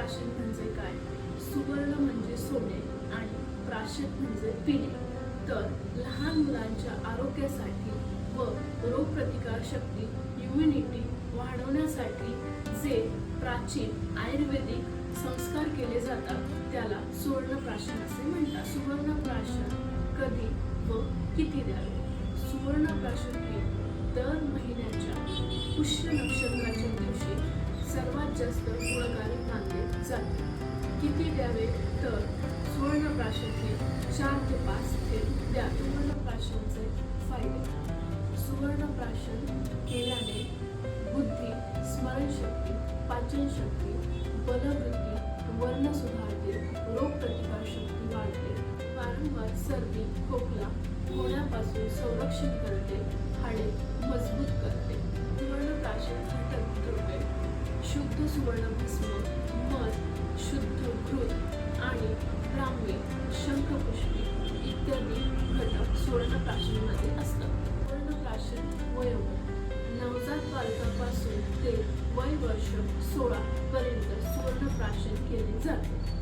प्राशन म्हणजे काय? सुवर्ण म्हणजे सोने आणि प्राशन म्हणजे पिणे. तर लहान मुलांच्या आरोग्यासाठी व रोगप्रतिकार शक्ती इम्युनिटी वाढवण्यासाठी जे प्राचीन आयुर्वेदिक संस्कार केले जातात त्याला सुवर्णप्राशन असे म्हणतात. सुवर्णप्राशन कधी व किती द्यावे? सुवर्णप्राशन हे दर महिन्याच्या पुष्य नक्षत्राच्या दिवशी सर्वात जास्त गुणकारी मानले जाते. किती द्यावे? तर सुवर्णप्राशन हे 4 ते 5 थेंब द्यावे. सुवर्णप्राशनचे फायदे. सुवर्णप्राशन केल्याने बुद्धी, स्मरणशक्ती, पाचनशक्ती, बलवृद्धी, वर्ण सुधारते, रोगप्रतिकार शक्ती वाढते, वारंवार सर्दी, खोकला होण्यापासून संरक्षण करते, हाडे मजबूत करते. सुवर्णप्राशन घटक द्रव्ये: शुद्ध सुवर्ण भस्म, मध, शुद्ध घृत आणि ब्राह्मी, शंखपुष्पी इत्यादी घटक सुवर्णप्राशनमध्ये असतात. सुवर्णप्राशन वयोगट: नवजात बालकापासून ते वय वर्ष 16 पर्यंत सुवर्णप्राशन केले जाते.